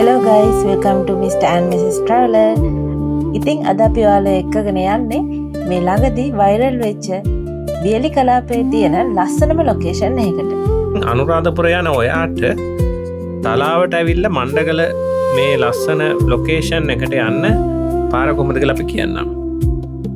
Hello guys, welcome to Mr. and Mrs. Traveler. ඉතින් අද අපි ඔයාලා එක්කගෙන යන්නේ මේ ළඟදී වෛරල් වෙච්ච වියලි කලාපයේ තියෙන ලස්සනම ලොකේෂන් එකකට. අනුරාධපුර යන ඔයාට තලාවට ඇවිල්ලා මණ්ඩගල මේ ලස්සන ලොකේෂන් එකට යන්න පාර කොහොමද කියලා අපි කියන්නම්.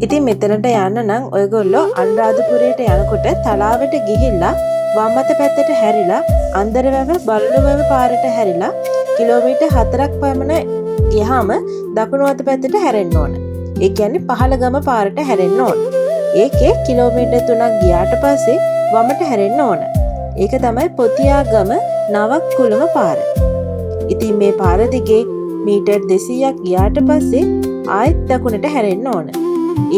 ඉතින් මෙතනට යන්න නම් ඔයගොල්ලෝ අනුරාධපුරයට යනකොට තලාවට ගිහිල්ලා වම් අත පැත්තට හැරිලා අන්දරවැව බල්ලුවැව පාරට හැරිලා කිලෝමීටර් 4ක් පමණ ගියාම දකුණු අත පැත්තට හැරෙන්න ඕන. ඒ කියන්නේ පහළගම පාරට හැරෙන්න ඕන. ඒකේ කිලෝමීටර් 3ක් ගියාට පස්සේ වමට හැරෙන්න ඕන. ඒක තමයි පොතියාගම නවක්කුලම පාර. ඉතින් මේ පාර දිගේ මීටර් 200ක් ගියාට පස්සේ ආයෙත් දකුණට හැරෙන්න ඕන.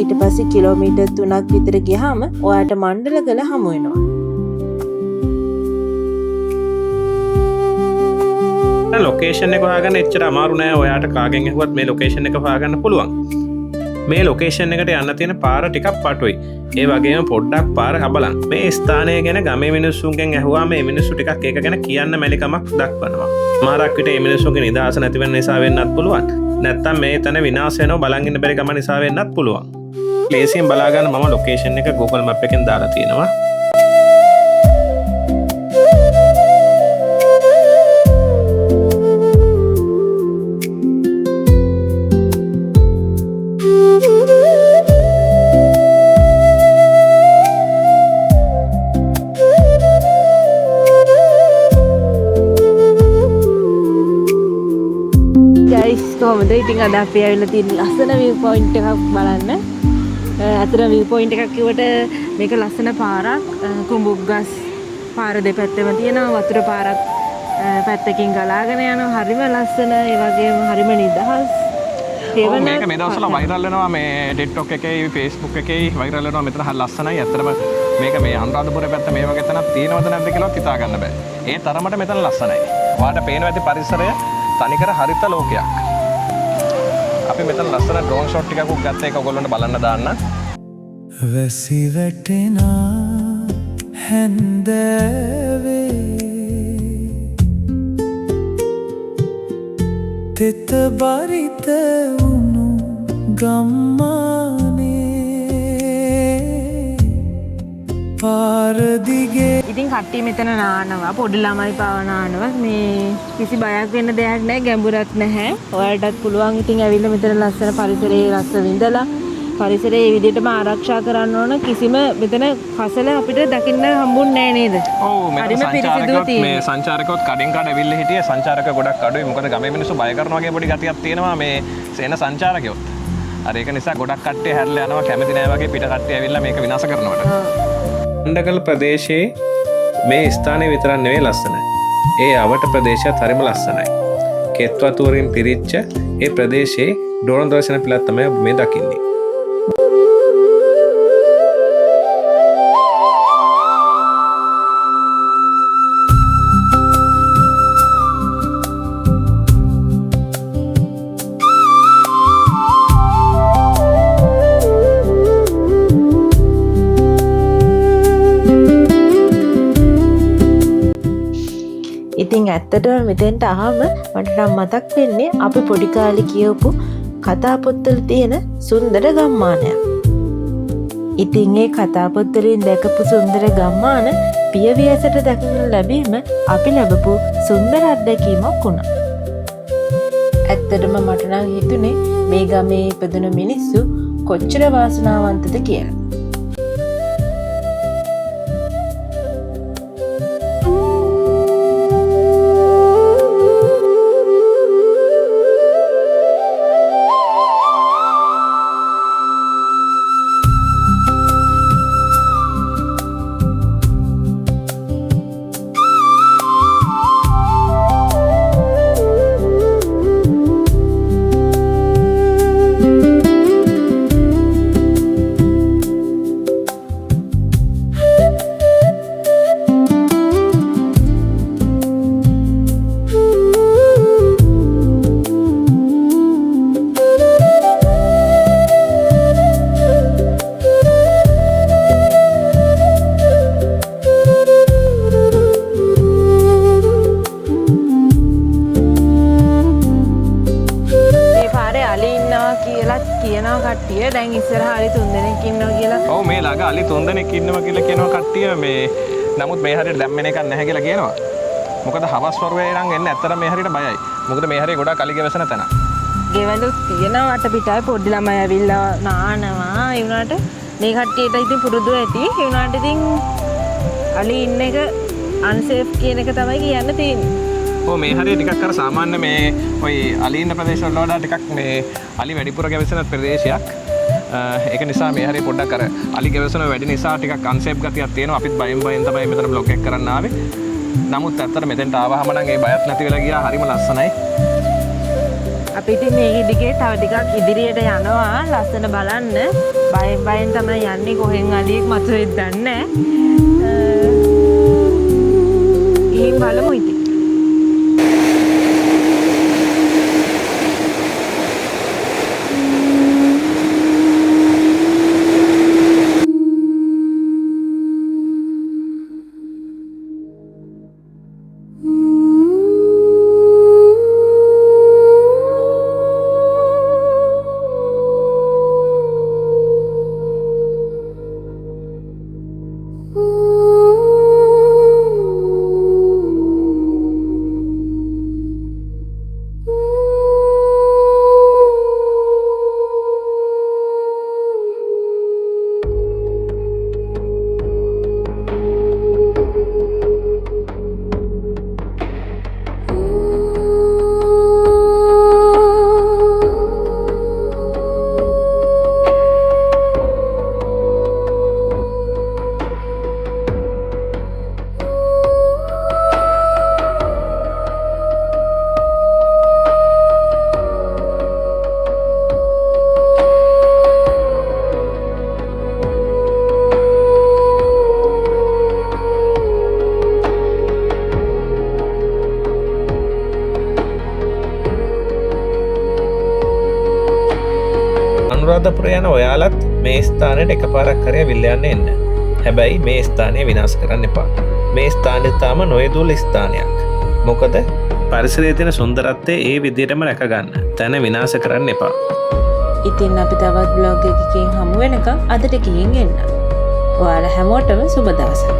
ඊට පස්සේ කිලෝමීටර් 3ක් විතර ගියාම ඔයාට මණ්ඩලගල හමු වෙනවා. ලොකේෂන් එක හොයාගන්න එච්චර අමාරු නෑ. ඔයාට කාගෙන් ඇහුවත් මේ ලොකේෂන් එක හොයාගන්න පුළුවන්. මේ ලොකේෂන් එකට යන්න තියෙන පාර ටිකක් පටුයි. ඒ වගේම පොඩ්ඩක් පාර හබලන්. මේ ස්ථානය ගැන ගමේ මිනිස්සුන්ගෙන් ඇහුවා මේ මිනිස්සු ටිකක් ඒක ගැන කියන්න මැලිකමක් දක්වනවා. මාරක් විට මේ මිනිස්සුන්ගේ නිදහස නැති වෙන නිසා වෙන්නත් පුළුවන්. නැත්තම් මේ තැන විනාශ වෙනව බලන් ඉන්න බැරි ගම නිසා වෙන්නත් පුළුවන්. ලේසියෙන් බලා ගන්න මම ලොකේෂන් එක Google Map එකෙන් දාලා තියෙනවා. කොහොමද ඉතින් අද අපි ඇවිල්ලා තියෙන ලස්සන view point එකක් බලන්න. අතන view point එකක් කිව්වට මේක ලස්සන පාරක්. කුඹුග්ගස් පාර දෙපැත්තෙම තියෙනවා. වතුර පාරක් පැත්තකින් ගලාගෙන යනවා. හරිම ලස්සන. ඒ වගේම හරිම නිදහස්. මේක මේ දවස්වල වෛරල් වෙනවා මේ TikTok එකේ Facebook එකේ වෛරල් වෙනවා. මෙතන හරි ලස්සනයි. ඇත්තටම මේක මේ අනුරාධපුර පැත්ත මේ වගේ තැනක් තියෙනවද නැද්ද කියලාත් හිතා ගන්න බෑ. ඒ තරමට මෙතන ලස්සනයි. ඔයාලට පේනවා ඇති පරිසරය තනිකර හරිත ලෝකයක්. අපි මෙතන ලස්සන ඩ්‍රෝන් ෂොට් ටිකක් ගත්ත එක ඔයගොල්ලන්ට බලන්න දාන්න. වැසි වැටෙනා හැන්දෑවේ තෙත බරිත වුණු ගම්මානේ පාර දිගේ. ඉතින් කට්ටිය මෙතන නානවා. පොඩි ළමයි පාව නානවා. මේ කිසි බයක් වෙන්න දෙයක් නැහැ. ගැඹුරක් නැහැ. ඔයාලටත් පුළුවන් ඉතින් ඇවිල්ලා මෙතන ලස්සන පරිසරයේ රස විඳලා පරිසරය මේ විදිහටම ආරක්ෂා කරන්න ඕන. කිසිම මෙතන කසල අපිට දකින්න හම්බුන්නේ නැහැ නේද? ඔව් මෙතන සංචාරකයොත් මේ සංචාරකයොත් කඩෙන් කඩ ඇවිල්ලා හිටියේ. සංචාරක ගොඩක් අඩුයි. මොකද ගමේ මිනිස්සු බය කරනවා වගේ පොඩි ගතියක් තියෙනවා මේ සේන සංචාරකයොත්. අර ඒක නිසා ගොඩක් කට්ටිය හැරලා යනවා කැමති නැහැ වගේ පිට කට්ටිය ඇවිල්ලා මේක විනාශ කරනවට. මණ්ඩගල ප්‍රදේශයේ මේ ස්ථානය විතරක් නෙවෙයි ලස්සනයි. ඒ අවට ප්‍රදේශයත් හරිම ලස්සනයි. කෙත් වතු වලින් පිරිච්ච ඒ ප්‍රදේශයේ ඩ්‍රෝන් දර්ශන පිළත් තමයි ඔබ මේ දකින්නේ. ඉතින් ඇත්තටම මෙතෙන්ට ආවම මට නම් මතක් වෙන්නේ අපි පොඩි කාලේ කියවපු කතා පොත්වල තියෙන සුන්දර ගම්මානයක්. ඉතින් ඒ කතා පොත්වලින් දැකපු සුන්දර ගම්මාන පියවියසට දකින්න ලැබීම අපි ලැබපු සුන්දර අත්දැකීමක් වුණා. ඇත්තටම මට නම් හිතුනේ මේ ගමේ ඉපදුන මිනිස්සු කොච්චර වාසනාවන්තද කියලා. ඉස්සරහ අලි 3 දෙනෙක් ඉන්නවා කියලා. ඔව් මේ ළඟ අලි 3 දෙනෙක් ඉන්නවා කියලා කියනවා කට්ටිය මේ නමුත් මේ හරියට දැන් මෙන්න එකක් නැහැ කියලා කියනවා. මොකද හවස් වරුවේ නම් එන්නේ ඇත්තට මේ හරියට බයයි. මොකද මේ හරිය ගොඩක් අලි ගෙවසන තැන. ගෙවලුත් තියෙනවා වටපිටාවේ පොඩි ළමයි ඇවිල්ලා නානවා. ඒ වුණාට මේ කට්ටියට ඉතින් පුරුදු ඇති. ඒ වුණාට ඉතින් අලි ඉන්න එක අන්සේෆ් කියන එක තමයි කියන්න තියෙන්නේ. ඔව් මේ හරිය ටිකක් අර සාමාන්‍ය මේ ওই අලි ඉන්න ප්‍රදේශවල වඩා ටිකක් මේ අලි වැඩිපුර ගැවසෙන ප්‍රදේශයක්. ඒක නිසා මේ හරිය පොඩ්ඩක් අර අලි ගැවසන වැඩි නිසා ටිකක් අන්සේෆ් ගතියක් තියෙනවා. අපිත් බයෙන් තමයි මෙතන බ්ලොග් එක කරන්න ආවේ. නමුත් ඇත්තට මෙතෙන්ට ආවහම නම් ඒ බයත් නැති වෙලා ගියා. හරිම ලස්සනයි. අපි ඉතින් මේ ඉදිරියේ තව ටිකක් ඉදිරියට යනවා ලස්සන බලන්න. බයෙන් තමයි යන්නේ කොහෙන් අලියෙක් මතුවෙද්ද දන්නේ නැහැ. ඉතින් බලමු ඉතින්. අනුරාධපුර යන ඔයාලත් මේ ස්ථානයට එකපාරක් හරි ඇවිල්ලා යන්න එන්න. හැබැයි මේ ස්ථානය විනාශ කරන්න එපා. මේ ස්ථානය තාම නොයදුල් ස්ථානයක්. මොකද පරිසරයේ තියෙන සුන්දරත්වය ඒ විදිහටම රැක ගන්න. තැන විනාශ කරන්න එපා. ඉතින් අපි තවත් බ්ලොග් එකකින් හමු වෙනකම් අදට ගිහින් එන්න. ඔයාලා හැමෝටම සුබ දවසක්.